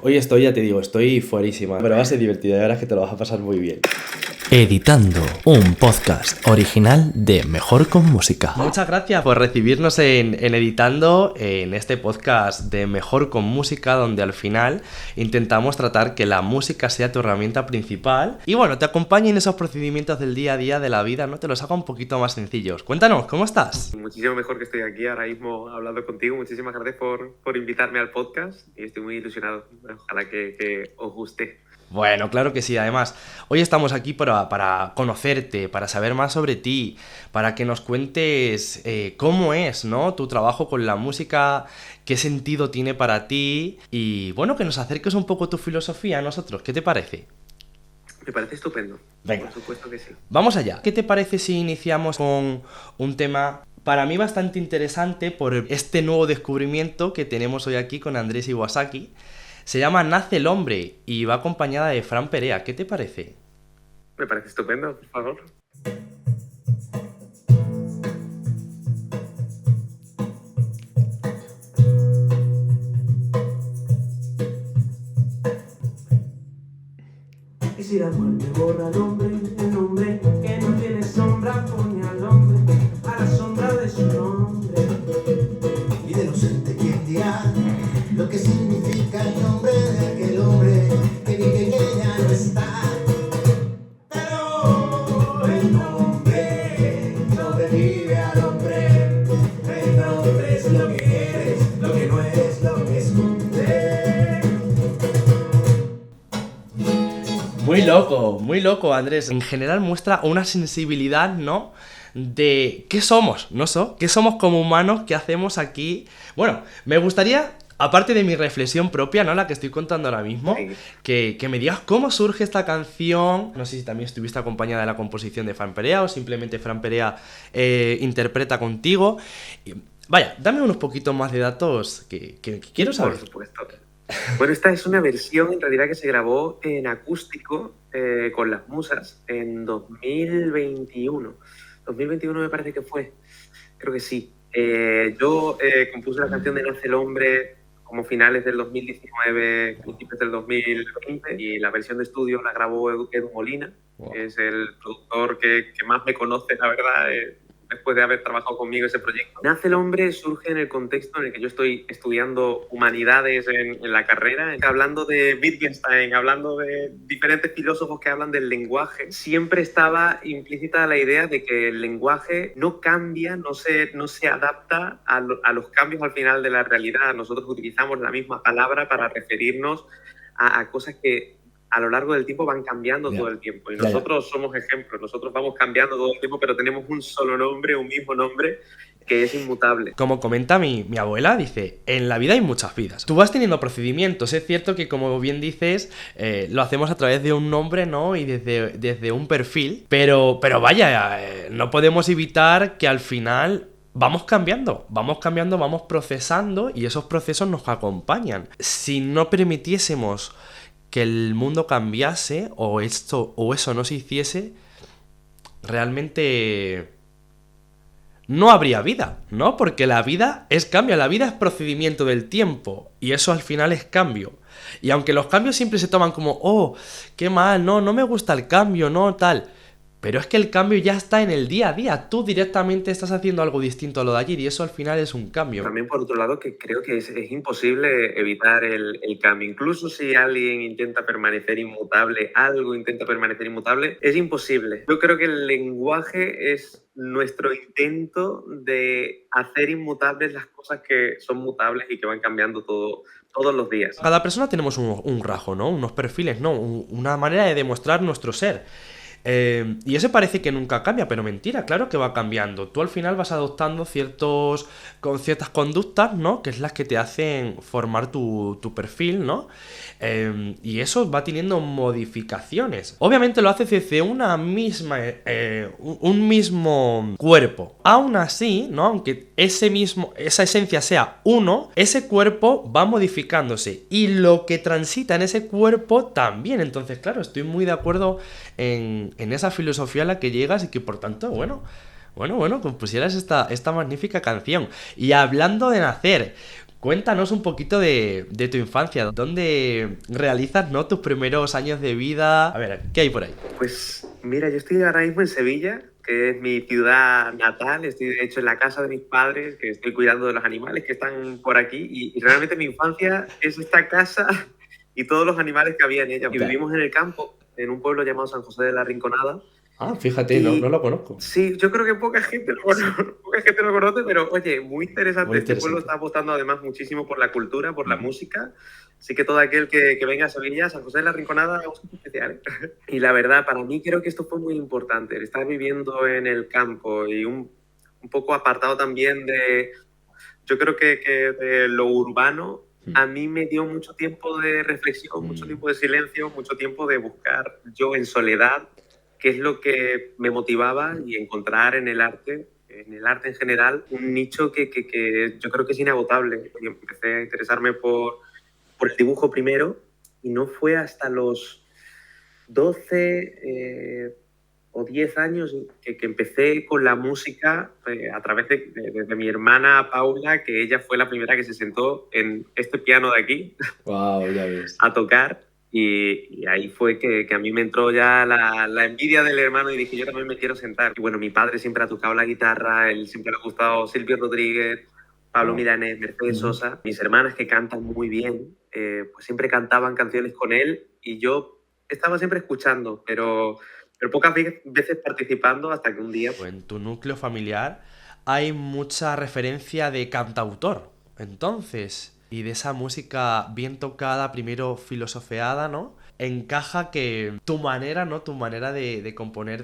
Hoy ya te digo, estoy fuerísima, pero va a ser divertido, ya verás que te lo vas a pasar muy bien. Editando, un podcast original de Mejor con Música. Muchas gracias por recibirnos en Editando, en este podcast de Mejor con Música, donde al final intentamos tratar que la música sea tu herramienta principal y bueno, te acompañe en esos procedimientos del día a día de la vida, ¿no? Te los haga un poquito más sencillos. Cuéntanos, ¿cómo estás? Muchísimo mejor que estoy aquí ahora mismo hablando contigo. Muchísimas gracias por invitarme al podcast y estoy muy ilusionado. Ojalá que os guste. Bueno, claro que sí. Además, hoy estamos aquí para conocerte, para saber más sobre ti, para que nos cuentes cómo es, ¿no? Tu trabajo con la música, qué sentido tiene para ti y, bueno, que nos acerques un poco tu filosofía a nosotros. ¿Qué te parece? Me parece estupendo. Venga. Por supuesto que sí. Vamos allá. ¿Qué te parece si iniciamos con un tema para mí bastante interesante por este nuevo descubrimiento que tenemos hoy aquí con Andrés Iwasaki? Se llama Nace el hombre y va acompañada de Fran Perea. ¿Qué te parece? Me parece estupendo, por favor. Y si la muerte borra al hombre, el nombre que no tiene sombra pone al hombre a la sombra de su nombre. Y de inocente quien dirá lo que significa el nombre de aquel hombre que vive que ya no está. Pero el nombre vive al hombre. El nombre es lo que es, lo que no es, lo que esconde. Muy loco, Andrés. En general muestra una sensibilidad, ¿no? De qué somos, ¿no? ¿Qué somos como humanos? ¿Qué hacemos aquí? Bueno, me gustaría, aparte de mi reflexión propia, ¿no? La que estoy contando ahora mismo, que me digas cómo surge esta canción. No sé si también estuviste acompañada de la composición de Fran Perea o simplemente Fran Perea interpreta contigo. Vaya, dame unos poquitos más de datos que quiero saber. Por supuesto. Bueno, esta es una versión en realidad que se grabó en acústico con las musas en 2021. 2021 me parece que fue, creo que sí. Yo compuse la canción de Nace el hombre como finales del 2019, principios del 2020 y la versión de estudio la grabó Edu Molina, que es el productor que más me conoce, la verdad, después de haber trabajado conmigo ese proyecto. Nace el hombre surge en el contexto en el que yo estoy estudiando humanidades en la carrera, hablando de Wittgenstein, hablando de diferentes filósofos que hablan del lenguaje. Siempre estaba implícita la idea de que el lenguaje no cambia, no se adapta a los cambios al final de la realidad. Nosotros utilizamos la misma palabra para referirnos a cosas que a lo largo del tiempo van cambiando todo el tiempo. Y nosotros somos ejemplos, nosotros vamos cambiando todo el tiempo, pero tenemos un solo nombre, un mismo nombre, que es inmutable. Como comenta mi abuela, dice, en la vida hay muchas vidas. Tú vas teniendo procedimientos, es cierto que como bien dices, lo hacemos a través de un nombre, ¿no? Y desde un perfil, pero vaya, no podemos evitar que al final vamos cambiando, vamos procesando y esos procesos nos acompañan. Si no permitiésemos que el mundo cambiase o eso no se hiciese, realmente no habría vida, ¿no? Porque la vida es cambio, la vida es procedimiento del tiempo y eso al final es cambio. Y aunque los cambios siempre se toman como, oh, qué mal, no me gusta el cambio, no, tal. Pero es que el cambio ya está en el día a día. Tú directamente estás haciendo algo distinto a lo de ayer y eso al final es un cambio. También, por otro lado, que creo que es imposible evitar el cambio. Incluso si alguien intenta permanecer inmutable, algo intenta permanecer inmutable, es imposible. Yo creo que el lenguaje es nuestro intento de hacer inmutables las cosas que son mutables y que van cambiando todos los días. Cada persona tenemos un rasgo, ¿no? Unos perfiles, ¿no? Una manera de demostrar nuestro ser. Y ese parece que nunca cambia, pero mentira, claro que va cambiando. Tú al final vas adoptando ciertas conductas, ¿no? Que es las que te hacen formar tu perfil, ¿no? Y eso va teniendo modificaciones. Obviamente lo haces desde una misma un mismo cuerpo. Aún así, ¿no? Aunque esa esencia sea uno, ese cuerpo va modificándose. Y lo que transita en ese cuerpo también. Entonces, claro, estoy muy de acuerdo en esa filosofía a la que llegas y que por tanto, bueno, compusieras esta magnífica canción. Y hablando de nacer, Cuéntanos un poquito de tu infancia, ¿dónde realizas, ¿no?, tus primeros años de vida? A ver, ¿qué hay por ahí? Pues mira, yo estoy ahora mismo en Sevilla, que es mi ciudad natal. Estoy de hecho en la casa de mis padres, que estoy cuidando de los animales que están por aquí. Y realmente mi infancia es esta casa y todos los animales que había en ella. Y Claro. vivimos en el campo, en un pueblo llamado San José de la Rinconada. Ah, fíjate, Y no lo conozco. sí, yo creo que poca gente lo conoce, poca gente lo conoce, pero oye, muy interesante. Muy Este pueblo interesante. está apostando además muchísimo por la cultura, por la música. Así que todo aquel que venga a Sevilla, San José de la Rinconada, es un sitio especial, ¿eh? Y la verdad, para mí creo que esto fue muy importante, el estar viviendo en el campo y un poco apartado también de, yo creo que de lo urbano. A mí me dio mucho tiempo de reflexión, mucho tiempo de silencio, mucho tiempo de buscar yo en soledad qué es lo que me motivaba y encontrar en el arte en general, un nicho que yo creo que es inagotable. Y empecé a interesarme por el dibujo primero, y no fue hasta los 12 o 10 años que empecé con la música a través de mi hermana Paula, que ella fue la primera que se sentó en este piano de aquí Wow, ya ves. a tocar. Y ahí fue que a mí me entró ya la envidia del hermano y dije, yo también me quiero sentar. Y bueno, mi padre siempre ha tocado la guitarra, él siempre le ha gustado Silvio Rodríguez, Pablo Wow. Milanés, Mercedes Sosa. Mis hermanas, que cantan muy bien, pues siempre cantaban canciones con él y yo estaba siempre escuchando, pero pocas veces participando, hasta que un día... Pues en tu núcleo familiar hay mucha referencia de cantautor, entonces, y de esa música bien tocada, primero filosofeada, ¿no? Encaja que tu manera, ¿no? Tu manera de componer,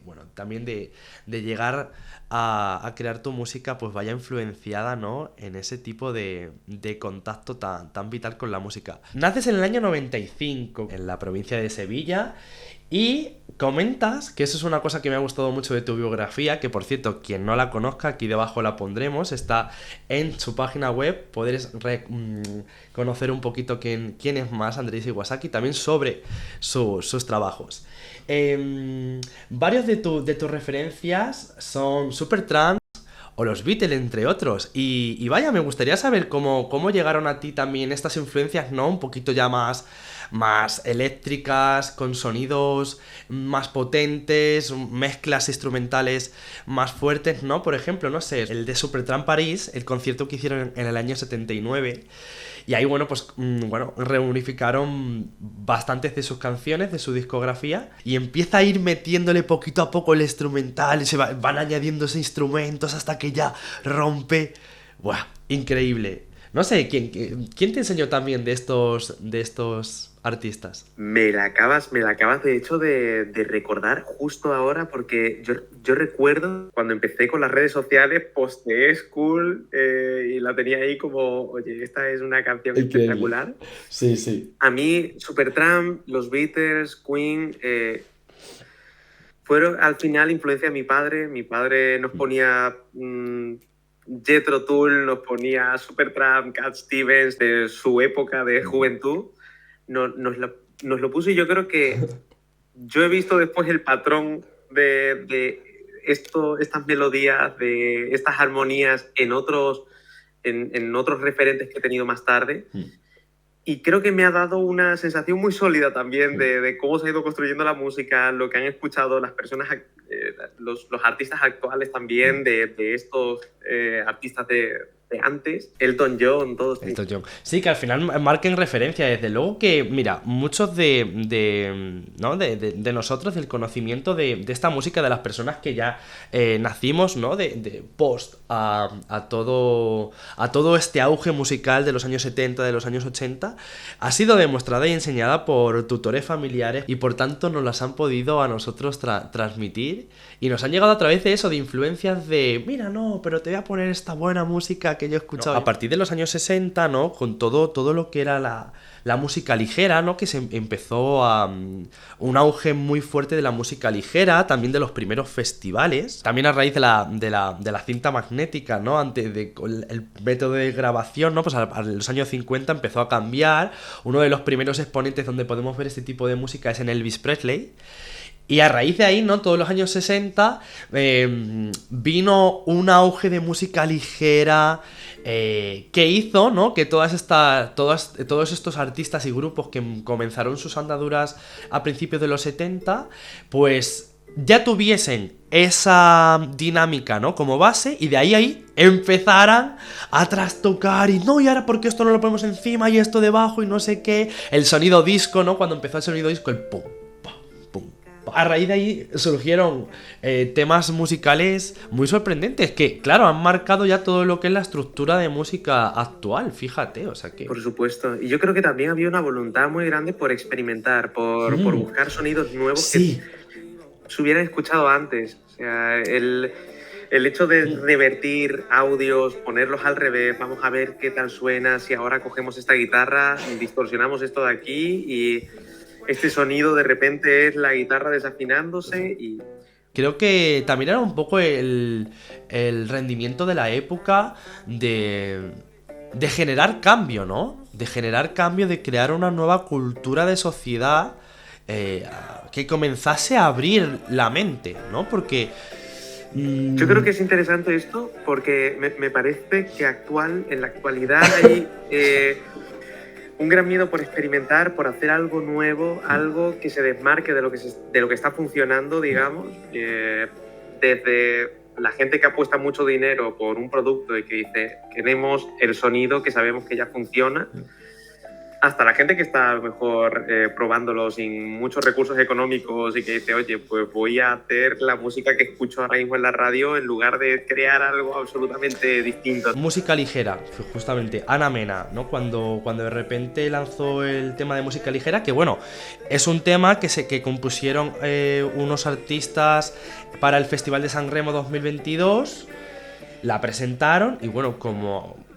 bueno, también de llegar a crear tu música, pues vaya influenciada, ¿no?, en ese tipo de contacto tan vital con la música. Naces en el año 95 en la provincia de Sevilla y comentas, que eso es una cosa que me ha gustado mucho de tu biografía, que por cierto, quien no la conozca, aquí debajo la pondremos, está en su página web, podréis conocer un poquito quién es más Andrés Iwasaki, también sobre sus trabajos. Varios de tus referencias son Supertramp o los Beatles, entre otros. Y vaya, me gustaría saber cómo llegaron a ti también estas influencias, ¿no? Un poquito ya más eléctricas, con sonidos más potentes, mezclas instrumentales más fuertes, ¿no? Por ejemplo, no sé, el de Supertramp París, el concierto que hicieron en el año 79. Y ahí, bueno, pues reunificaron bastantes de sus canciones, de su discografía, y empieza a ir metiéndole poquito a poco el instrumental, y van añadiéndose instrumentos hasta que ya rompe. ¡Buah! Increíble. No sé, ¿quién te enseñó también de estos artistas? Me la acabas de hecho de recordar justo ahora, porque yo recuerdo cuando empecé con las redes sociales, posteé School y la tenía ahí como, oye, esta es una canción espectacular. Sí, sí. A mí, Supertramp, los Beatles, Queen, fueron al final influencia de mi padre. Mi padre nos ponía Jethro Tull, nos ponía Supertramp, Cat Stevens, de su época de juventud. Nos lo puso, y yo creo que yo he visto después el patrón de estas melodías, de estas armonías en otros referentes que he tenido más tarde. Y creo que me ha dado una sensación muy sólida también de cómo se ha ido construyendo la música, lo que han escuchado las personas, los artistas actuales también, de estos artistas de antes, Elton John, todos. Elton John. Sí, que al final marquen referencia. Desde luego que, mira, muchos de nosotros, del conocimiento de esta música, de las personas que ya nacimos, ¿no?, de post a todo este auge musical de los años 70, de los años 80, ha sido demostrada y enseñada por tutores familiares, y por tanto nos las han podido a nosotros transmitir, y nos han llegado a través de eso, de influencias de, mira, no, pero te voy a poner esta buena música que yo he escuchado. No, a partir de los años 60, ¿no?, con todo lo que era la música ligera, ¿no?, que se empezó a un auge muy fuerte de la música ligera, también de los primeros festivales, también a raíz de la cinta magnética, ¿no?, antes de el método de grabación, ¿no?, pues a los años 50 empezó a cambiar. Uno de los primeros exponentes donde podemos ver este tipo de música es en Elvis Presley. Y a raíz de ahí, ¿no? Todos los años 60 vino un auge de música ligera que hizo, ¿no? Que todos estos artistas y grupos que comenzaron sus andaduras a principios de los 70, pues ya tuviesen esa dinámica, ¿no? Como base, y de ahí empezaran a trastocar y no, y ahora porque esto no lo ponemos encima y esto debajo y no sé qué. El sonido disco, ¿no? Cuando empezó el sonido disco, el pum, pum, pum. A raíz de ahí surgieron temas musicales muy sorprendentes que, claro, han marcado ya todo lo que es la estructura de música actual, fíjate, o sea que... Por supuesto. Y yo creo que también había una voluntad muy grande por experimentar, por buscar sonidos nuevos Sí. que se hubieran escuchado antes. O sea, el hecho de revertir audios, ponerlos al revés, vamos a ver qué tal suena, si ahora cogemos esta guitarra, distorsionamos esto de aquí y este sonido de repente es la guitarra desafinándose y... Creo que también era un poco el rendimiento de la época de generar cambio, ¿no? De generar cambio, de crear una nueva cultura de sociedad que comenzase a abrir la mente, ¿no? Porque... Yo creo que es interesante esto porque me parece que en la actualidad hay un gran miedo por experimentar, por hacer algo nuevo, algo que se desmarque de lo que está funcionando, digamos. Desde la gente que apuesta mucho dinero por un producto y que dice, queremos el sonido que sabemos que ya funciona, hasta la gente que está a lo mejor probándolo sin muchos recursos económicos y que dice, oye, pues voy a hacer la música que escucho ahora mismo en la radio en lugar de crear algo absolutamente distinto. Música ligera, justamente, Ana Mena, ¿no? Cuando de repente lanzó el tema de música ligera, que bueno, es un tema que compusieron unos artistas para el Festival de San Remo 2022, la presentaron y bueno, como...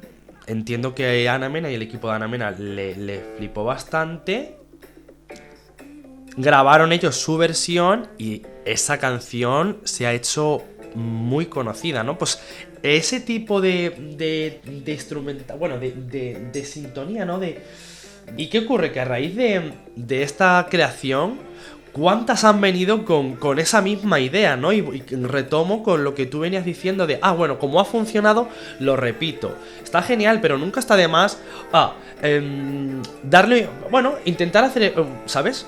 Entiendo que Ana Mena y el equipo de Ana Mena le flipó bastante. Grabaron ellos su versión y esa canción se ha hecho muy conocida, ¿no? Pues ese tipo de instrumental, bueno, de sintonía, ¿no? ¿Y qué ocurre? Que a raíz de esta creación, ¿cuántas han venido con esa misma idea, ¿no? Y retomo con lo que tú venías diciendo de, bueno, como ha funcionado, lo repito. Está genial, pero nunca está de más darle, bueno, intentar hacer, ¿sabes?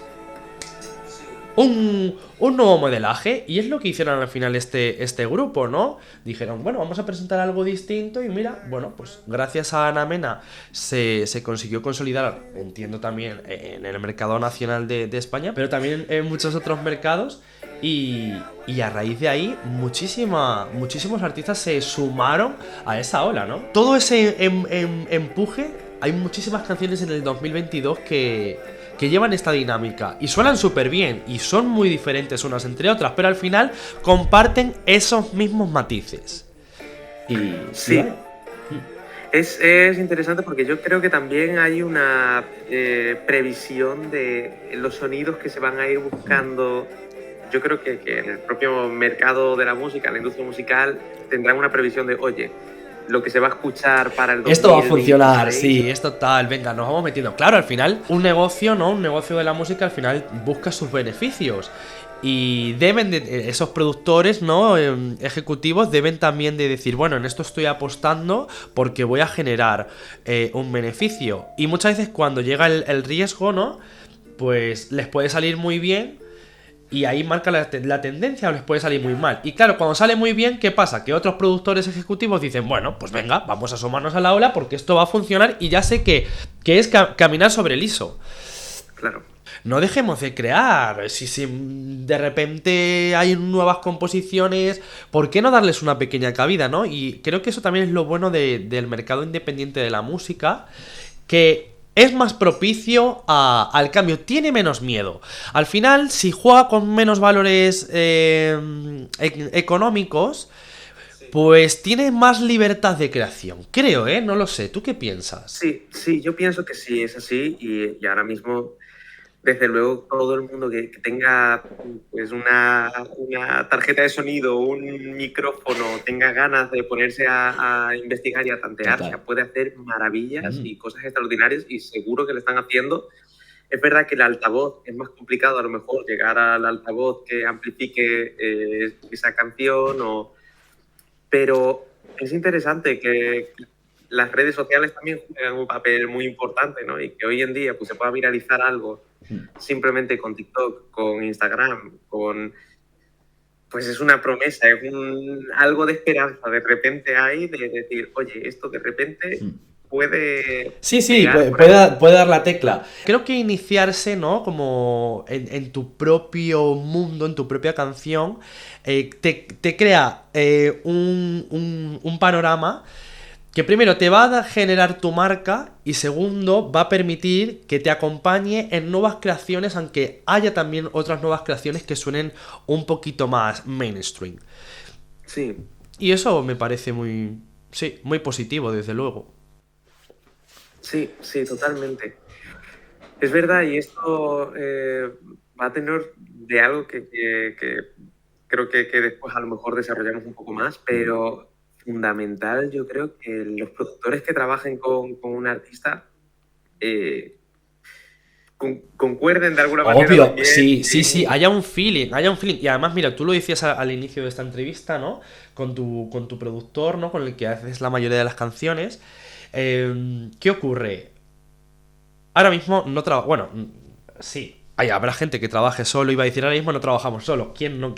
Un nuevo modelaje, y es lo que hicieron al final este grupo, ¿no? Dijeron, bueno, vamos a presentar algo distinto y mira, bueno, pues gracias a Ana Mena se consiguió consolidar, entiendo también, en el mercado nacional de España, pero también en muchos otros mercados y a raíz de ahí muchísimos artistas se sumaron a esa ola, ¿no? Todo ese empuje, hay muchísimas canciones en el 2022 que llevan esta dinámica y suenan súper bien y son muy diferentes unas entre otras, pero al final comparten esos mismos matices. Y sí, es interesante porque yo creo que también hay una previsión de los sonidos que se van a ir buscando. Yo creo que en el propio mercado de la música, la industria musical, tendrán una previsión de, oye, lo que se va a escuchar para el 2026. Esto va a funcionar, sí, es total, venga, nos vamos metiendo. Claro, al final, un negocio, ¿no? Un negocio de la música al final busca sus beneficios. Y deben esos productores, ¿no? Ejecutivos deben también de decir, bueno, en esto estoy apostando porque voy a generar un beneficio. Y muchas veces cuando llega el riesgo, ¿no? Pues les puede salir muy bien. Y ahí marca la tendencia o les puede salir muy mal. Y claro, cuando sale muy bien, ¿qué pasa? Que otros productores ejecutivos dicen, bueno, pues venga, vamos a asomarnos a la ola porque esto va a funcionar y ya sé que es caminar sobre el liso. Claro. No dejemos de crear. Si de repente hay nuevas composiciones, ¿por qué no darles una pequeña cabida, no? Y creo que eso también es lo bueno del mercado independiente de la música, que es más propicio al cambio, tiene menos miedo. Al final, si juega con menos valores económicos, pues tiene más libertad de creación. Creo, no lo sé. ¿Tú qué piensas? Sí, yo pienso que sí, es así. Y ahora mismo, desde luego, todo el mundo que tenga pues una tarjeta de sonido, un micrófono, tenga ganas de ponerse a investigar y a tantear, puede hacer maravillas y cosas extraordinarias, y seguro que lo están haciendo Es verdad que el altavoz es más complicado a lo mejor llegar al altavoz que amplifique esa canción, pero es interesante que las redes sociales también juegan un papel muy importante, ¿no? Y que hoy en día pues, se pueda viralizar algo simplemente con TikTok, con Instagram, pues es una promesa, es algo de esperanza. De repente hay de decir, oye, esto de repente puede... Sí, pegar por puede, ahí. puede dar la tecla. Creo que iniciarse, ¿no? Como en tu propio mundo, en tu propia canción, te crea un panorama que primero te va a generar tu marca y segundo va a permitir que te acompañe en nuevas creaciones, aunque haya también otras nuevas creaciones que suenen un poquito más mainstream. Sí, Y eso me parece muy positivo, desde luego. sí, sí, totalmente. Es verdad, y esto va a tener de algo que creo que después a lo mejor desarrollamos un poco más, pero fundamental yo creo que los productores que trabajen con un artista eh, concuerden de alguna manera Obvio, también. sí, haya un feeling. Y además, mira, tú lo decías al inicio de esta entrevista, ¿no? Con tu productor, ¿no? Con el que haces la mayoría de las canciones. ¿Qué ocurre? Ahora mismo no trabajo. Bueno, sí. Habrá gente que trabaje solo. Iba a decir, ahora mismo no trabajamos solo. ¿Quién no?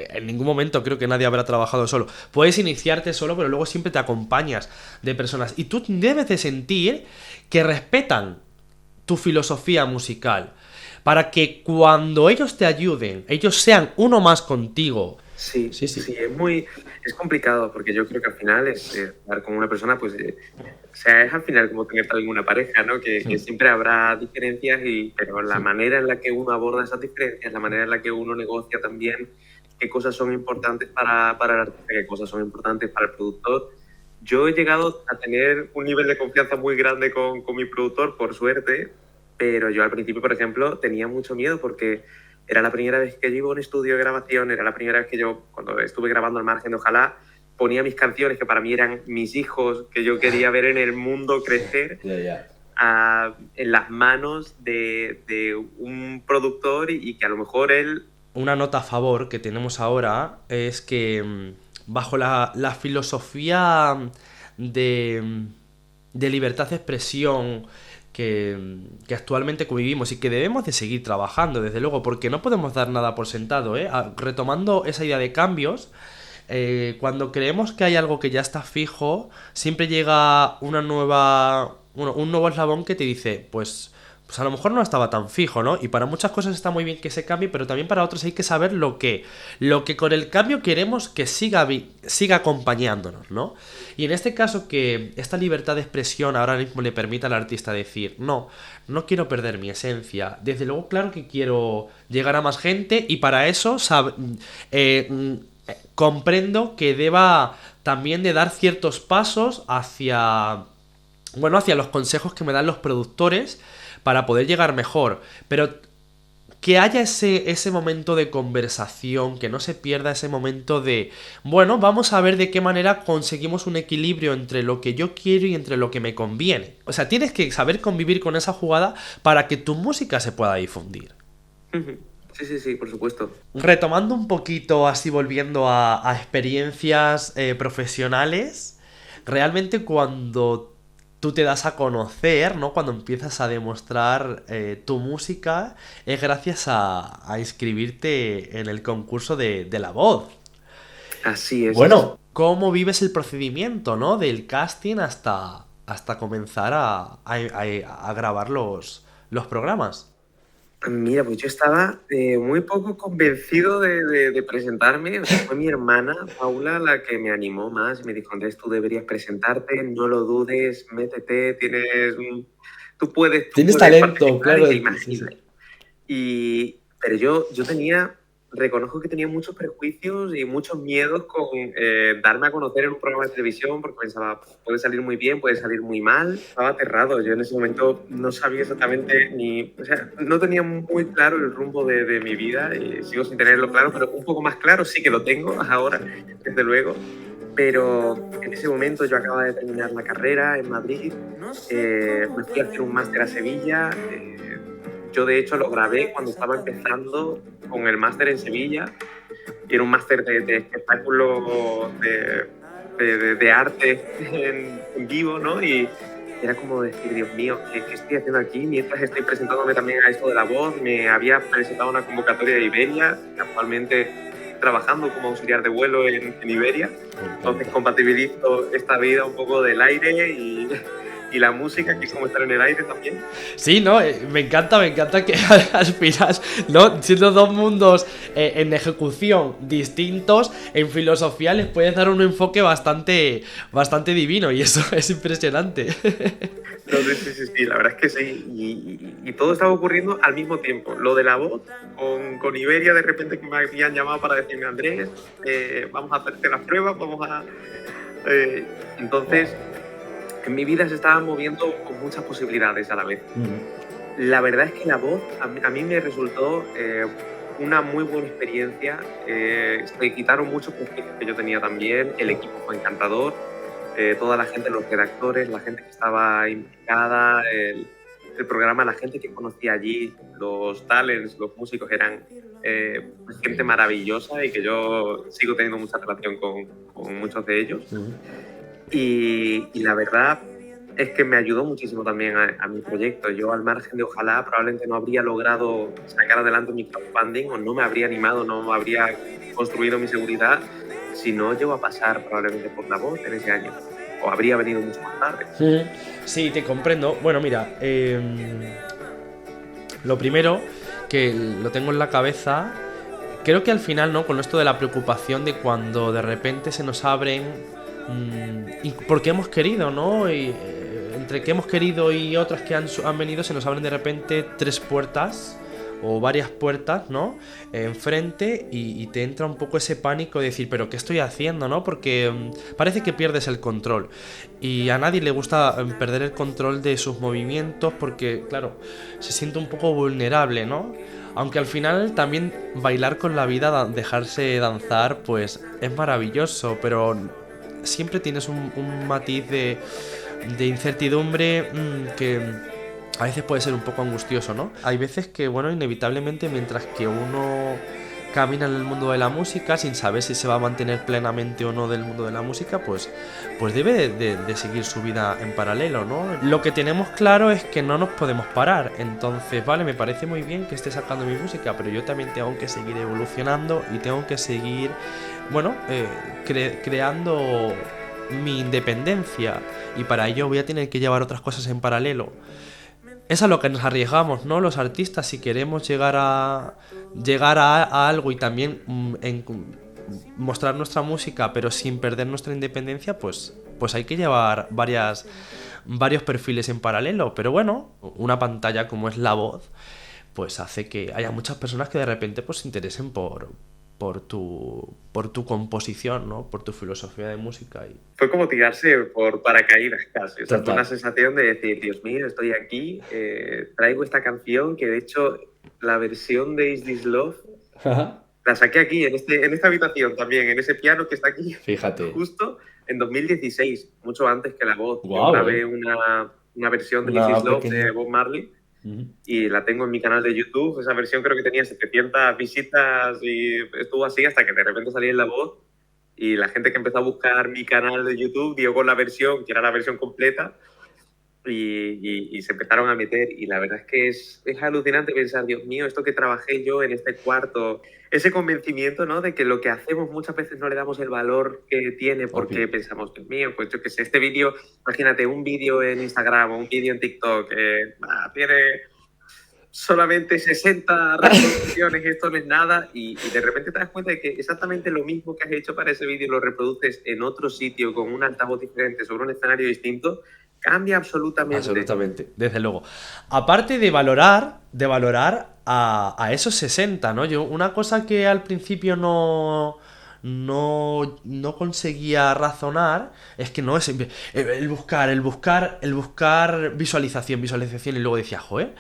En ningún momento creo que nadie habrá trabajado solo. Puedes iniciarte solo, pero luego siempre te acompañas de personas. Y tú debes de sentir que respetan tu filosofía musical. Para que cuando ellos te ayuden, ellos sean uno más contigo. Sí, Sí. sí, es complicado porque yo creo que al final es estar con una persona, pues, o sea, es al final como tener alguna pareja, ¿no? Que siempre habrá diferencias, pero la manera en la que uno aborda esas diferencias, la manera en la que uno negocia también qué cosas son importantes para el artista, qué cosas son importantes para el productor. Yo he llegado a tener un nivel de confianza muy grande con mi productor, por suerte, pero yo al principio, por ejemplo, tenía mucho miedo porque era la primera vez que yo iba a un estudio de grabación, era la primera vez que yo, cuando estuve grabando Al Margen de Ojalá, ponía mis canciones que para mí eran mis hijos, que yo quería ver en el mundo crecer, en las manos de un productor y que a lo mejor él... Una nota a favor que tenemos ahora es que bajo la filosofía de libertad de expresión que actualmente convivimos y que debemos de seguir trabajando, desde luego, porque no podemos dar nada por sentado, ¿eh? Retomando esa idea de cambios, cuando creemos que hay algo que ya está fijo, siempre llega un nuevo eslabón que te dice, pues a lo mejor no estaba tan fijo, ¿no? Y para muchas cosas está muy bien que se cambie, pero también para otros hay que saber lo que con el cambio queremos que siga acompañándonos, ¿no? Y en este caso que esta libertad de expresión ahora mismo le permite al artista decir, no quiero perder mi esencia. Desde luego, claro que quiero llegar a más gente y para eso comprendo que deba también de dar ciertos pasos hacia los consejos que me dan los productores para poder llegar mejor, pero que haya ese momento de conversación, que no se pierda ese momento de, bueno, vamos a ver de qué manera conseguimos un equilibrio entre lo que yo quiero y entre lo que me conviene. O sea, tienes que saber convivir con esa jugada para que tu música se pueda difundir. Sí, por supuesto. Retomando un poquito, así volviendo a experiencias profesionales, realmente cuando tú te das a conocer, ¿no? Cuando empiezas a demostrar tu música, es gracias a inscribirte en el concurso de La Voz. Así es. Bueno, ¿cómo vives el procedimiento, ¿no? Del casting hasta comenzar a grabar los programas? Mira, pues yo estaba muy poco convencido de presentarme. O sea, fue mi hermana, Paula, la que me animó más y me dijo, Andrés, tú deberías presentarte, no lo dudes, métete, tú puedes talento, participar claro. y te imaginas. Pero yo reconozco que tenía muchos prejuicios y muchos miedos con darme a conocer en un programa de televisión porque pensaba, puede salir muy bien, puede salir muy mal. Estaba aterrado. Yo en ese momento no sabía exactamente o sea, no tenía muy claro el rumbo de mi vida y sigo sin tenerlo claro, pero un poco más claro sí que lo tengo ahora, desde luego. Pero en ese momento yo acababa de terminar la carrera en Madrid, me fui a hacer un máster a Sevilla. Yo de hecho lo grabé cuando estaba empezando con el máster en Sevilla, y era un máster de espectáculo de arte en vivo, ¿no? Y era como decir, Dios mío, ¿qué estoy haciendo aquí? Mientras estoy presentándome también a esto de la voz, me había presentado una convocatoria de Iberia, actualmente trabajando como auxiliar de vuelo en Iberia. Entonces compatibilizo esta vida un poco del aire y la música, que es como estar en el aire también. Sí, ¿no? Me encanta que aspiras, ¿no? Siendo dos mundos en ejecución distintos, en filosofía les puedes dar un enfoque bastante divino, y eso es impresionante. No, sí, la verdad es que sí. Y todo estaba ocurriendo al mismo tiempo. Lo de la voz, con Iberia, de repente que me habían llamado para decirme, Andrés, vamos a hacerte las pruebas, entonces, en mi vida se estaban moviendo con muchas posibilidades a la vez. La verdad es que la voz a mí me resultó una muy buena experiencia. Se quitaron muchos conflictos que yo tenía también. El equipo fue encantador. Toda la gente, los redactores, la gente que estaba implicada, el programa, la gente que conocía allí, los talents, los músicos, eran gente maravillosa, y que yo sigo teniendo mucha relación con muchos de ellos. Y la verdad es que me ayudó muchísimo también a mi proyecto. Yo, al margen de ojalá, probablemente no habría logrado sacar adelante mi crowdfunding, o no me habría animado, no habría construido mi seguridad si no llego a pasar probablemente por la voz en ese año, o habría venido mucho más tarde. Sí, te comprendo. Bueno, mira, lo primero que lo tengo en la cabeza, creo que al final, ¿no? Con esto de la preocupación de cuando de repente se nos abren, y porque hemos querido, ¿no? Y entre que hemos querido y otras que han venido, se nos abren de repente 3 puertas o varias puertas, ¿no? Enfrente, y te entra un poco ese pánico de decir, ¿pero qué estoy haciendo, no? Porque parece que pierdes el control, y a nadie le gusta perder el control de sus movimientos, porque, claro, se siente un poco vulnerable, ¿no? Aunque al final también bailar con la vida, dejarse danzar, pues es maravilloso, pero siempre tienes un matiz de incertidumbre que a veces puede ser un poco angustioso, ¿no? Hay veces que, bueno, inevitablemente, mientras que uno camina en el mundo de la música sin saber si se va a mantener plenamente o no del mundo de la música, pues debe de seguir su vida en paralelo, ¿no? Lo que tenemos claro es que no nos podemos parar. Entonces, vale, me parece muy bien que esté sacando mi música, pero yo también tengo que seguir evolucionando y tengo que seguir, bueno, creando mi independencia, y para ello voy a tener que llevar otras cosas en paralelo. Es a lo que nos arriesgamos, ¿no? Los artistas, si queremos llegar a algo, y también mostrar nuestra música, pero sin perder nuestra independencia, pues hay que llevar varios perfiles en paralelo. Pero bueno, una pantalla como es la voz, pues hace que haya muchas personas que de repente pues se interesen por tu composición, ¿no? Por tu filosofía de música. Fue como tirarse por paracaídas casi. O sea, Total. fue una sensación de decir, Dios mío, estoy aquí, traigo esta canción, que de hecho la versión de Is This Love la saqué aquí, en esta habitación también, en ese piano que está aquí. Fíjate. Justo en 2016, mucho antes que la voz. Guau, Yo grabé una versión de Is This Love de Bob Marley, y la tengo en mi canal de YouTube. Esa versión creo que tenía 700 visitas, y estuvo así hasta que de repente salí en La Voz, y la gente que empezó a buscar mi canal de YouTube dio con la versión, que era la versión completa, y se empezaron a meter. Y la verdad es que es alucinante pensar, Dios mío, esto que trabajé yo en este cuarto, ese convencimiento, ¿no? De que lo que hacemos muchas veces no le damos el valor que tiene, porque pensamos, Dios mío, pues yo qué sé, este vídeo, imagínate, un vídeo en Instagram o un vídeo en TikTok, tiene solamente 60 reproducciones, esto no es nada, y de repente te das cuenta de que exactamente lo mismo que has hecho para ese vídeo lo reproduces en otro sitio con un altavoz diferente, sobre un escenario distinto. Cambia absolutamente. Absolutamente, desde luego. Aparte de valorar a esos 60, ¿no? Yo, una cosa que al principio no conseguía razonar es que no es el buscar visualización, y luego decía, joder,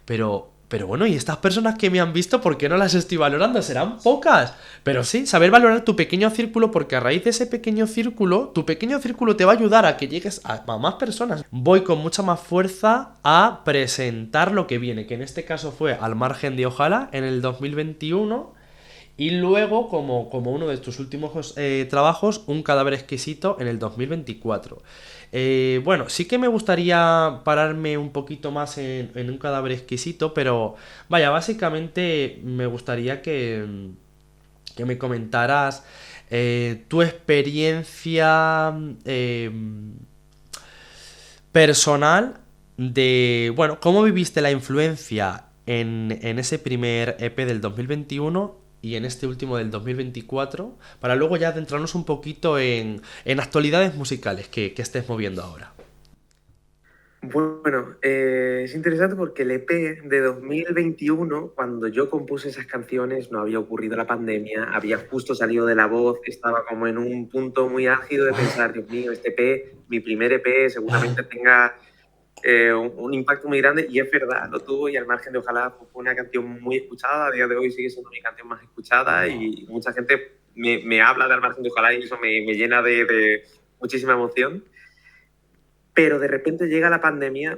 pero Pero bueno, y estas personas que me han visto, ¿por qué no las estoy valorando? Serán pocas. Pero sí, saber valorar tu pequeño círculo, porque a raíz de ese pequeño círculo, tu pequeño círculo te va a ayudar a que llegues a más personas. Voy con mucha más fuerza a presentar lo que viene, que en este caso fue Al margen de Ojalá, en el 2021. Y luego, como uno de tus últimos trabajos, Un cadáver exquisito en el 2024. Bueno, sí que me gustaría pararme un poquito más en Un cadáver exquisito, pero vaya, básicamente me gustaría que me comentaras tu experiencia personal de, bueno, cómo viviste la influencia en ese primer EP del 2021 y en este último del 2024, para luego ya adentrarnos un poquito en actualidades musicales que estés moviendo ahora. Bueno, es interesante porque el EP de 2021, cuando yo compuse esas canciones, no había ocurrido la pandemia, había justo salido de La Voz, estaba como en un punto muy álgido de pensar, Dios mío, este EP, mi primer EP, seguramente tenga un impacto muy grande, y es verdad, lo tuvo, y Al margen de Ojalá fue una canción muy escuchada, a día de hoy sigue siendo mi canción más escuchada, y mucha gente me habla de Al margen de Ojalá y eso me llena de muchísima emoción. Pero de repente llega la pandemia,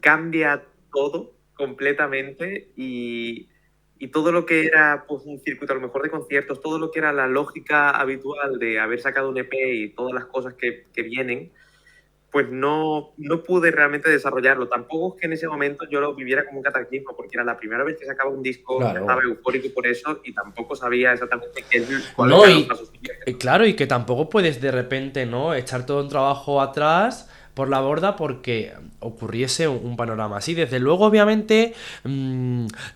cambia todo completamente y todo lo que era pues, un circuito a lo mejor de conciertos, todo lo que era la lógica habitual de haber sacado un EP y todas las cosas que vienen, pues no pude realmente desarrollarlo. Tampoco es que en ese momento yo lo viviera como un cataclismo, porque era la primera vez que sacaba un disco, Claro. estaba eufórico por eso y tampoco sabía exactamente cuáles No, eran los pasos siguientes. claro, y que tampoco puedes de repente, ¿no?, echar todo un trabajo atrás por la borda porque ocurriese un panorama así. Desde luego, obviamente,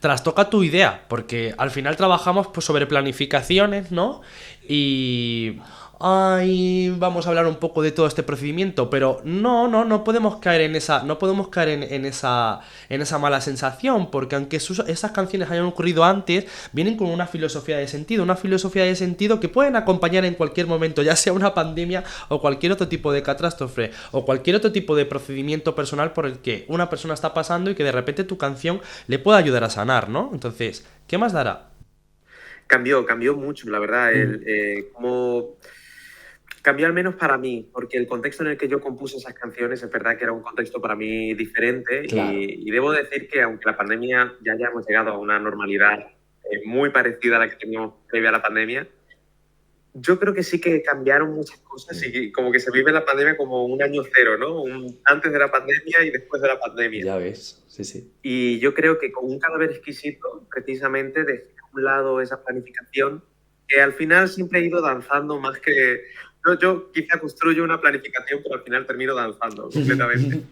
trastoca tu idea, porque al final trabajamos pues, sobre planificaciones, ¿no? Y... Ay, vamos a hablar un poco de todo este procedimiento, pero no podemos caer en esa, no podemos caer en esa mala sensación, porque aunque esas canciones hayan ocurrido antes, vienen con una filosofía de sentido que pueden acompañar en cualquier momento, ya sea una pandemia o cualquier otro tipo de catástrofe, o cualquier otro tipo de procedimiento personal por el que una persona está pasando y que de repente tu canción le pueda ayudar a sanar, ¿no? Entonces, ¿qué más dará? Cambió mucho, la verdad, como... Cambió al menos para mí, porque el contexto en el que yo compuse esas canciones es verdad que era un contexto para mí diferente. Claro. Y debo decir que aunque la pandemia ya hayamos llegado a una normalidad muy parecida a la que teníamos previa a la pandemia, yo creo que sí que cambiaron muchas cosas y como que se vive la pandemia como un año cero, ¿no? Antes de la pandemia y después de la pandemia. Ya ves, sí. Y yo creo que con Un cadáver exquisito, precisamente, dejé a un lado esa planificación que al final siempre he ido danzando más que... Yo quizá construyo una planificación, pero al final termino danzando completamente.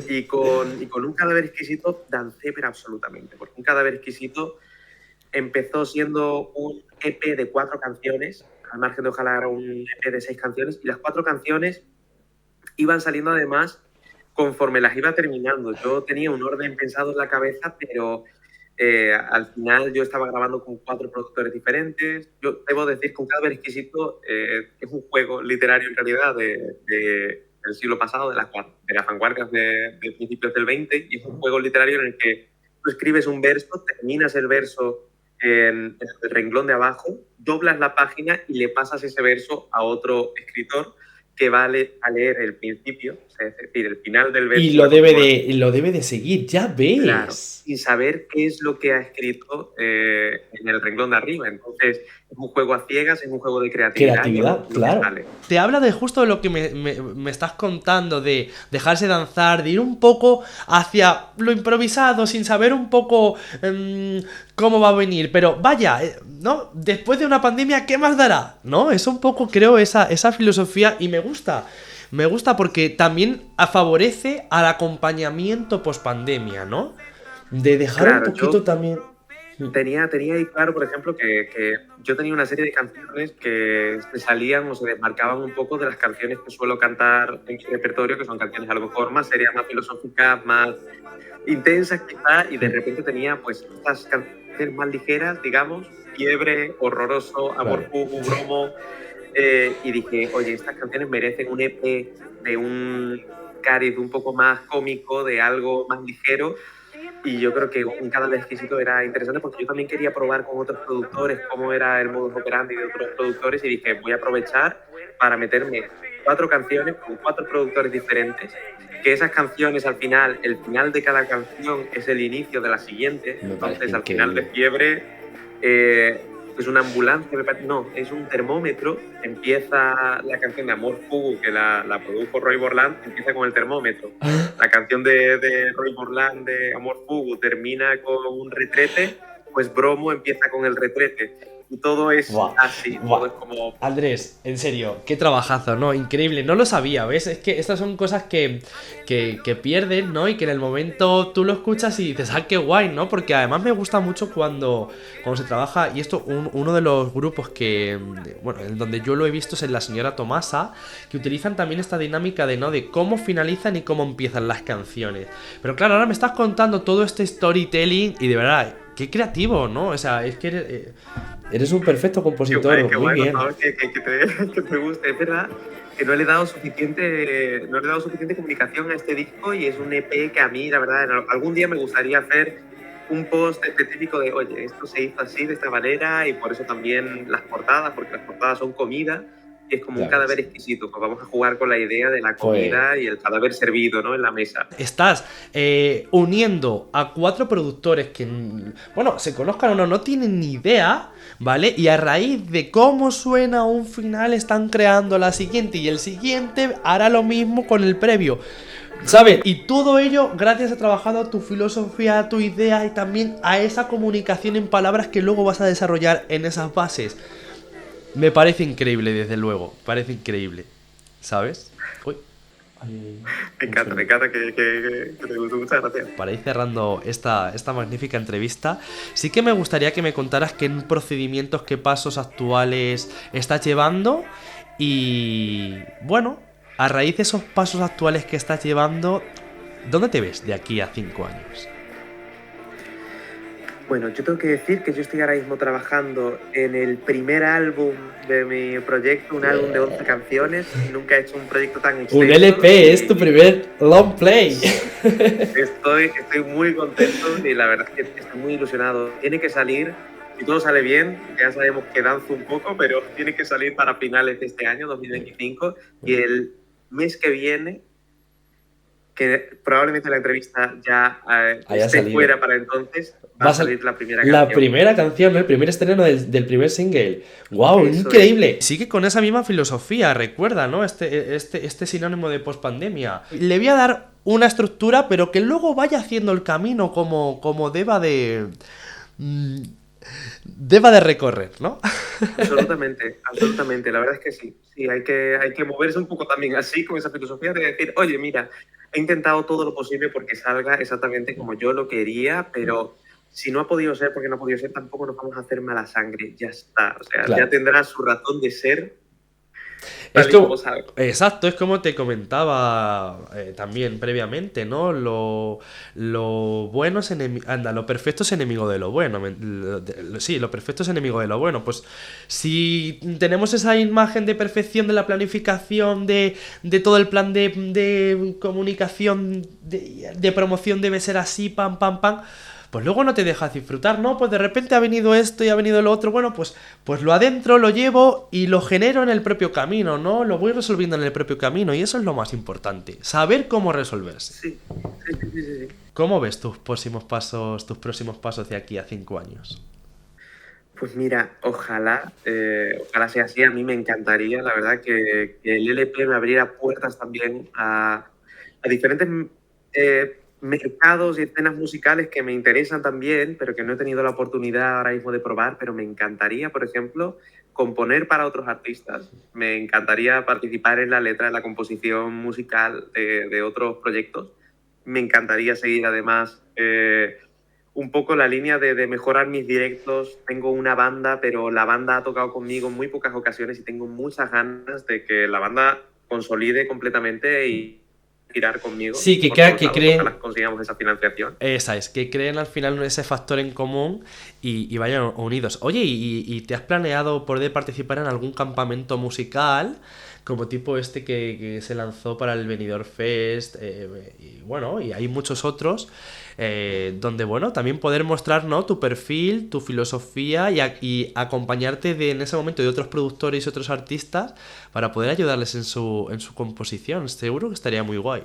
Y con Un cadáver exquisito dancé, pero absolutamente. Porque Un cadáver exquisito empezó siendo un EP de 4 canciones. Al margen de Ojalá era un EP de 6 canciones. Y las 4 canciones iban saliendo además conforme las iba terminando. Yo tenía un orden pensado en la cabeza, pero... al final yo estaba grabando con 4 productores diferentes. Yo debo decir que Un cadáver exquisito es un juego literario en realidad del siglo pasado, de las vanguardias de principios del 20, y es un juego literario en el que tú escribes un verso, terminas el verso en el renglón de abajo, doblas la página y le pasas ese verso a otro escritor que va a leer el principio, o sea, es decir, el final del verso. Y lo debe de seguir, ya ves. Claro, sin saber qué es lo que ha escrito en el renglón de arriba. Entonces, es un juego a ciegas, es un juego de creatividad, claro. Sale. Te habla de justo de lo que me estás contando, de dejarse danzar, de ir un poco hacia lo improvisado, sin saber un poco cómo va a venir. Pero vaya, ¿no? Después de una pandemia, ¿qué más dará? ¿No? Es un poco, creo, esa filosofía y me gusta. Me gusta porque también favorece al acompañamiento post-pandemia, ¿no? De dejar Claro, un poquito yo también... tenía ahí claro, por ejemplo, que yo tenía una serie de canciones que se salían o se desmarcaban un poco de las canciones que suelo cantar en mi repertorio, que son canciones a lo mejor más serias, más filosóficas, más intensas quizás, y de repente tenía pues estas canciones más ligeras, digamos, Fiebre, Horroroso, Amor Fugu, Bromo, y dije, oye, estas canciones merecen un EP de un cariz un poco más cómico, de algo más ligero. Y yo creo que un cadáver exquisito era interesante porque yo también quería probar con otros productores cómo era el modus operandi de otros productores y dije, voy a aprovechar para meterme 4 canciones con 4 productores diferentes, que esas canciones al final, el final de cada canción es el inicio de la siguiente. Me parece Entonces al final de increíble. Fiebre es una ambulancia, no, es un termómetro. Empieza la canción de Amor Fugu, que la produjo Roy Borland, empieza con el termómetro. La canción de Roy Borland de Amor Fugu termina con un retrete, pues Bromo empieza con el retrete. Y todo es Buah, así, buah. todo es como... Andrés, en serio, qué trabajazo, ¿no? Increíble, no lo sabía, ¿ves? Es que estas son cosas que pierden, ¿no? Y que en el momento tú lo escuchas y dices, ¡ah, qué guay!, ¿no? Porque además me gusta mucho cuando se trabaja, y esto, uno de los grupos que, bueno, en donde yo lo he visto es en La Señora Tomasa, que utilizan también esta dinámica de, ¿no? De cómo finalizan y cómo empiezan las canciones. Pero claro, ahora me estás contando todo este storytelling y de verdad, qué creativo, ¿no? O sea, es que eres un perfecto compositor, Qué muy guay, bien. por favor, que te guste. Es verdad que no le he dado suficiente comunicación a este disco y es un EP que a mí, la verdad, algún día me gustaría hacer un post específico de, oye, esto se hizo así, de esta manera, y por eso también las portadas, porque las portadas son comida, y es como Ya un cadáver ves. exquisito. Pues vamos a jugar con la idea de la Pues comida y el cadáver servido, ¿no? En la mesa. estás uniendo a 4 productores que, bueno, se conozcan o no, no tienen ni idea, ¿vale? Y a raíz de cómo suena un final están creando la siguiente y el siguiente hará lo mismo con el previo, ¿sabes? Y todo ello gracias a trabajar a tu filosofía, a tu idea y también a esa comunicación en palabras que luego vas a desarrollar en esas bases. Me parece increíble, desde luego, parece increíble, ¿sabes? Uy. Me encanta que te guste. Muchas gracias. Para ir cerrando esta magnífica entrevista, sí que me gustaría que me contaras qué procedimientos, qué pasos actuales estás llevando y, bueno, a raíz de esos pasos actuales que estás llevando, ¿dónde te ves de aquí a 5 años? Bueno, yo tengo que decir que yo estoy ahora mismo trabajando en el primer álbum de mi proyecto, un álbum de 11 canciones. Nunca he hecho un proyecto tan extenso. Un LP, es tu primer long play. Estoy muy contento y la verdad es que estoy muy ilusionado. Tiene que salir, si todo sale bien, ya sabemos que danzo un poco, pero tiene que salir para finales de este año, 2025. Y el mes que viene, que probablemente la entrevista ya Haya esté salido. fuera para entonces, va a salir la primera La canción. primera canción, ¿no? El primer estreno del primer single. ¡Wow! Eso ¡Increíble! Sigue con esa misma filosofía, recuerda, ¿no? Este sinónimo de pospandemia. Le voy a dar una estructura, pero que luego vaya haciendo el camino como deba de recorrer, ¿no? Absolutamente, absolutamente. La verdad es que sí. Sí, hay que moverse un poco también así, con esa filosofía de decir, oye, mira, he intentado todo lo posible porque salga exactamente como yo lo quería, pero si no ha podido ser porque no ha podido ser, tampoco nos vamos a hacer mala sangre. Ya está. O sea, Claro. ya tendrá su razón de ser. Es Tal y como, como salga. exacto, es como te comentaba también previamente, ¿no? Lo bueno es enemigo, anda, lo perfecto es enemigo de lo bueno. Sí, lo perfecto es enemigo de lo bueno. Pues si tenemos esa imagen de perfección de la planificación, de todo el plan de comunicación, de promoción debe ser así, pam, pam, pam. Pues luego no te dejas disfrutar, ¿no? Pues de repente ha venido esto y ha venido lo otro. Bueno, pues lo adentro, lo llevo y lo genero en el propio camino, ¿no? Lo voy resolviendo en el propio camino y eso es lo más importante. Saber cómo resolverse. Sí, sí. ¿Cómo ves tus próximos pasos de aquí a 5 años? Pues mira, ojalá sea así. A mí me encantaría, la verdad, que el LP me abriera puertas también a diferentes mercados y escenas musicales que me interesan también, pero que no he tenido la oportunidad ahora mismo de probar, pero me encantaría, por ejemplo, componer para otros artistas. Me encantaría participar en la letra, en la composición musical de otros proyectos. Me encantaría seguir, además, un poco la línea de mejorar mis directos. Tengo una banda, pero la banda ha tocado conmigo en muy pocas ocasiones y tengo muchas ganas de que la banda consolide completamente y girar conmigo. Sí, que creen... Ojalá consigamos esa financiación. Esa es, que creen al final ese factor en común y vayan unidos. Oye, ¿y te has planeado poder participar en algún campamento musical como tipo este que se lanzó para el Benidorm Fest, y bueno, y hay muchos otros, donde, bueno, también poder mostrar, ¿no?, tu perfil, tu filosofía y acompañarte en ese momento de otros productores y otros artistas para poder ayudarles en su composición. Seguro que estaría muy guay.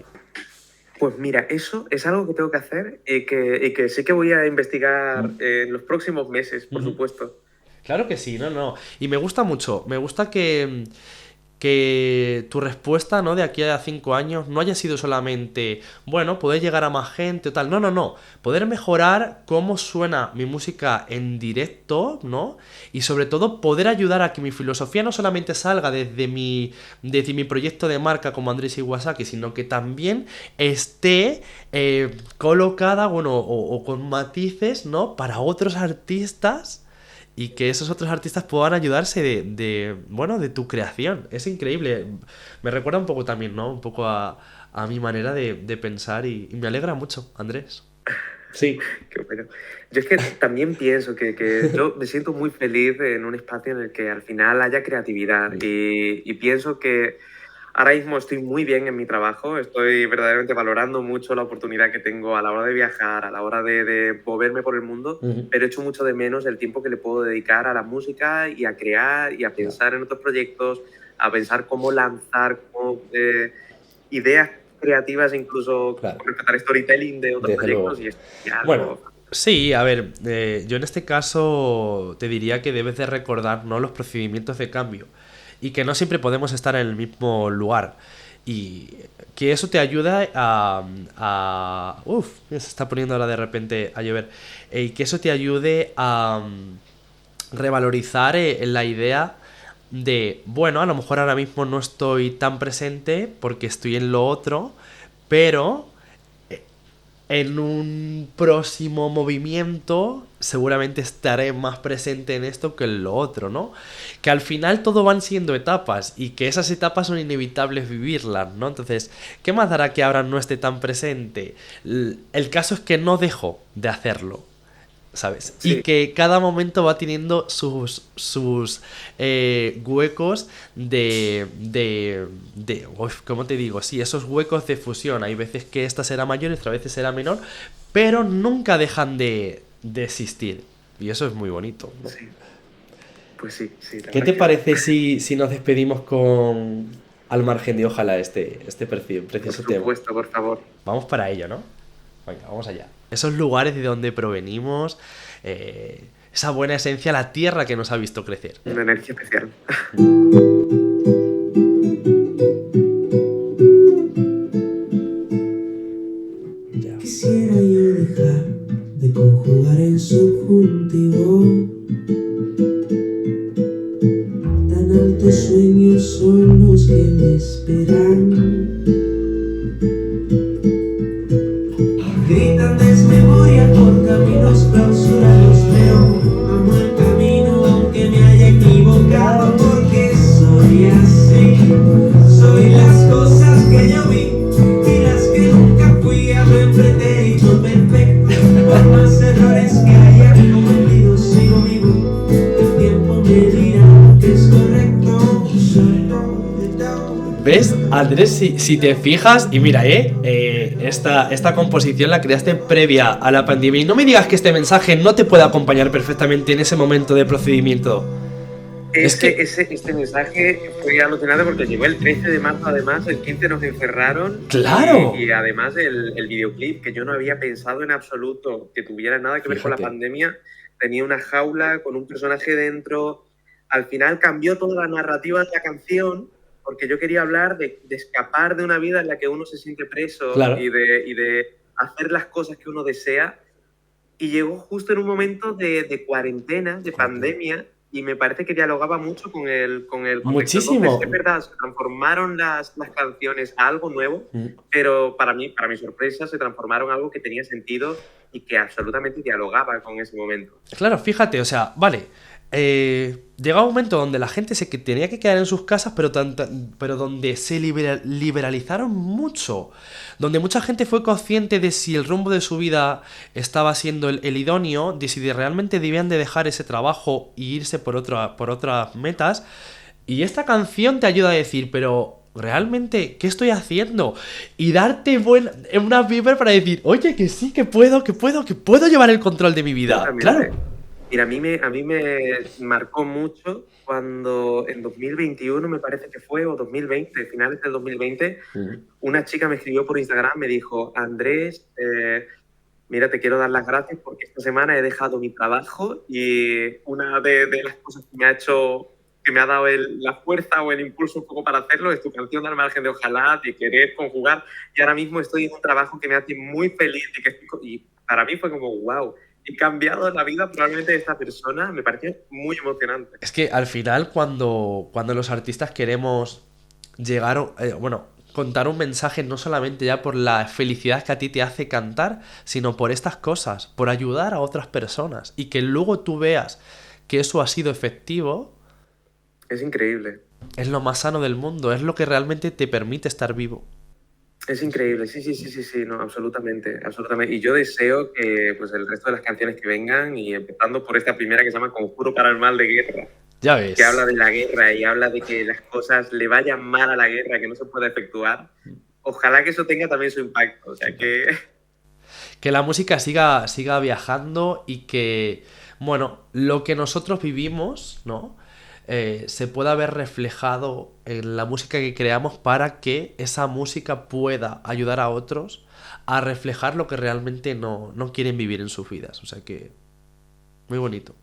Pues mira, eso es algo que tengo que hacer y que sí que voy a investigar en los próximos meses, por supuesto. Claro que sí, no. Y me gusta mucho, me gusta que tu respuesta, ¿no?, de aquí a 5 años no haya sido solamente, bueno, poder llegar a más gente o tal. No. Poder mejorar cómo suena mi música en directo, ¿no? Y sobre todo poder ayudar a que mi filosofía no solamente salga desde mi proyecto de marca como Andrés Iwasaki, sino que también esté colocada, bueno, o con matices, ¿no?, para otros artistas. Y que esos otros artistas puedan ayudarse de tu creación. Es increíble. Me recuerda un poco también, ¿no? Un poco a mi manera de pensar y me alegra mucho, Andrés. Sí. Qué bueno. Yo es que también pienso que yo me siento muy feliz en un espacio en el que al final haya creatividad y pienso que ahora mismo estoy muy bien en mi trabajo, estoy verdaderamente valorando mucho la oportunidad que tengo a la hora de viajar, a la hora de moverme por el mundo, pero echo mucho de menos el tiempo que le puedo dedicar a la música y a crear y a pensar en otros proyectos, a pensar cómo lanzar ideas creativas incluso con respecto al storytelling de otros proyectos. Y es algo... Bueno, sí, a ver, yo en este caso te diría que debes de recordar, ¿no?, los procedimientos de cambio y que no siempre podemos estar en el mismo lugar y que eso te ayuda se está poniendo ahora de repente a llover, y que eso te ayude a revalorizar la idea de, bueno, a lo mejor ahora mismo no estoy tan presente porque estoy en lo otro, pero en un próximo movimiento seguramente estaré más presente en esto que en lo otro, ¿no? Que al final todo van siendo etapas y que esas etapas son inevitables vivirlas, ¿no? Entonces, ¿qué más dará que ahora no esté tan presente? El caso es que no dejo de hacerlo, ¿sabes? Sí. Y que cada momento va teniendo sus huecos ¿cómo te digo? Sí, esos huecos de fusión. Hay veces que esta será mayor y otras veces será menor, pero nunca dejan de existir. Y eso es muy bonito, ¿no? Sí. Pues sí. ¿Qué te parece si nos despedimos con Al margen de ojalá este precioso tema? Por supuesto, por favor. Vamos para ello, ¿no? Venga, vamos allá. Esos lugares de donde provenimos, esa buena esencia, la tierra que nos ha visto crecer. Una energía especial. Quisiera yo dejar de conjugar en subjuntivo. Tan altos sueños son los que me esperan. Gritan desmemoria por caminos clausurados, pero amo el camino aunque me haya equivocado, porque soy así. Soy las cosas que yo vi y las que nunca fui. Hablo en pretérito perfecto, por más errores que haya cometido sigo vivo. El tiempo me dirá que es correcto. ¿Ves, Andrés? Si te fijas, y mira, esta composición la creaste previa a la pandemia. Y no me digas que este mensaje no te puede acompañar perfectamente en ese momento de procedimiento. Este mensaje fue alucinante porque llegó el 13 de marzo, además, el 15 nos encerraron. ¡Claro! Y además el videoclip, que yo no había pensado en absoluto que tuviera nada que ver con la pandemia, tenía una jaula con un personaje dentro. Al final cambió toda la narrativa de la canción, porque yo quería hablar de escapar de una vida en la que uno se siente preso, claro, y de hacer las cosas que uno desea. Y llegó justo en un momento de cuarentena, de pandemia, y me parece que dialogaba mucho con el contexto. Muchísimo. Entonces, es verdad, se transformaron las canciones a algo nuevo, pero para mi sorpresa, se transformaron a algo que tenía sentido y que absolutamente dialogaba con ese momento. Claro, fíjate, o sea, vale, llegaba un momento donde la gente se tenía que quedar en sus casas, pero donde se liberalizaron mucho, donde mucha gente fue consciente de si el rumbo de su vida estaba siendo el idóneo, de si realmente debían de dejar ese trabajo e irse por otras metas. Y esta canción te ayuda a decir, pero realmente, ¿qué estoy haciendo? Y darte una vibra para decir, oye, que sí, que puedo llevar el control de mi vida. Totalmente. Claro. Mira, a mí me marcó mucho cuando en 2021, me parece que fue, o 2020, finales del 2020, una chica me escribió por Instagram, me dijo, Andrés, mira, te quiero dar las gracias porque esta semana he dejado mi trabajo y una de las cosas que me ha hecho, que me ha dado la fuerza o el impulso un poco para hacerlo es tu canción Al margen de ojalá, de querer conjugar, y ahora mismo estoy en un trabajo que me hace muy feliz y para mí fue como, wow, he cambiado la vida probablemente de esta persona, me pareció muy emocionante. Es que al final cuando los artistas queremos llegar, contar un mensaje no solamente ya por la felicidad que a ti te hace cantar, sino por estas cosas, por ayudar a otras personas y que luego tú veas que eso ha sido efectivo, Es increíble. es lo más sano del mundo, es lo que realmente te permite estar vivo. Es increíble, sí, no, absolutamente, absolutamente. Y yo deseo que pues, el resto de las canciones que vengan, y empezando por esta primera que se llama Conjuro para el mal de guerra, Ya ves. que habla de la guerra y habla de que las cosas le vayan mal a la guerra, que no se pueda efectuar, ojalá que eso tenga también su impacto. O sea que Que la música siga viajando y que, bueno, lo que nosotros vivimos, ¿no? Se pueda ver reflejado en la música que creamos para que esa música pueda ayudar a otros a reflejar lo que realmente no quieren vivir en sus vidas. O sea que, muy bonito.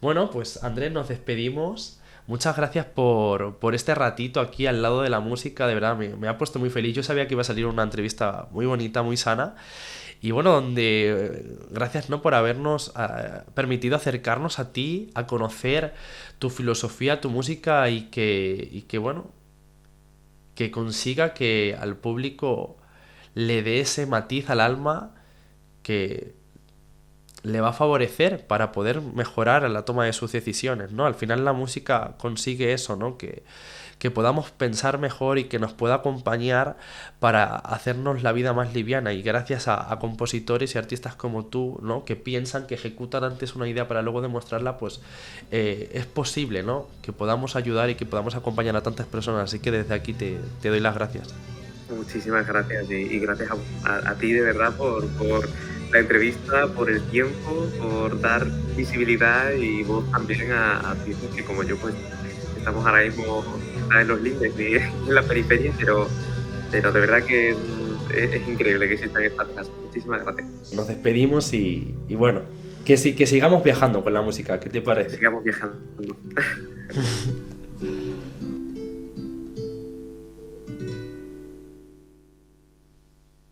Bueno, pues Andrés, nos despedimos. Muchas gracias por este ratito aquí al lado de la música. De verdad, me ha puesto muy feliz. Yo sabía que iba a salir una entrevista muy bonita, muy sana. Y bueno, gracias, ¿no?, por habernos permitido acercarnos a ti, a conocer tu filosofía, tu música y que bueno, que consiga que al público le dé ese matiz al alma que le va a favorecer para poder mejorar la toma de sus decisiones, ¿no? Al final la música consigue eso, ¿no? Que podamos pensar mejor y que nos pueda acompañar para hacernos la vida más liviana, y gracias a compositores y artistas como tú, ¿no?, que piensan, que ejecutan antes una idea para luego demostrarla, pues es posible, ¿no?, que podamos ayudar y que podamos acompañar a tantas personas. Así que desde aquí te doy las gracias. muchísimas gracias y gracias a ti de verdad por la entrevista, por el tiempo, por dar visibilidad y voz también a artistas que como yo pues estamos ahora mismo en los límites y en la periferia, pero de verdad que es increíble que existan estas cosas. Muchísimas gracias. Nos despedimos y bueno, que sigamos viajando con la música. ¿Qué te parece? Sigamos viajando.